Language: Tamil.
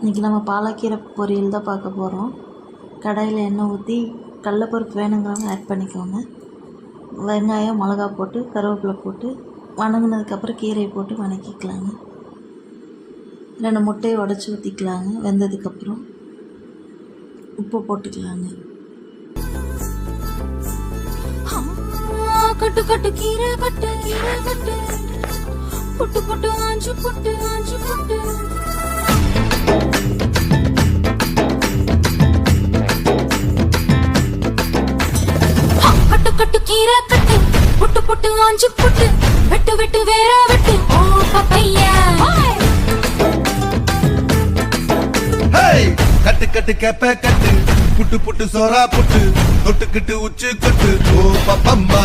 இன்றைக்கி நம்ம பாலக்கீரை பொரியல் தான் பார்க்க போகிறோம். கடாயில் எண்ணெய் ஊற்றி கடலப்பருப்பு வேணுங்கிறவங்க ஆட் பண்ணிக்கோங்க. வெங்காயம், மிளகா போட்டு கருவேப்பிலை போட்டு வணங்கினதுக்கப்புறம் கீரையை போட்டு வணக்கிக்கலாங்க. 2 முட்டையை உடச்சி ஊற்றிக்கலாங்க. வெந்ததுக்கப்புறம் உப்பு போட்டுக்கலாங்க. கட்டு கட்டு கீரை கட்டு கீரை கட்டு புட்டு புட்டு ஆஞ்சு புட்டு ஆஞ்சு புட்டு கட்டு கட்டு கீரை கட்டு புட்டு புட்டு ஆஞ்சு புட்டு வெட்டு வெட்டு வேற வெட்டு ஓ பப்பையா கட்டு கட்டு கேப்ப கட்டு புட்டு புட்டு சோறா புட்டு தொட்டுக்கிட்டு உச்சு கொட்டு ஓ பப்பம்மா.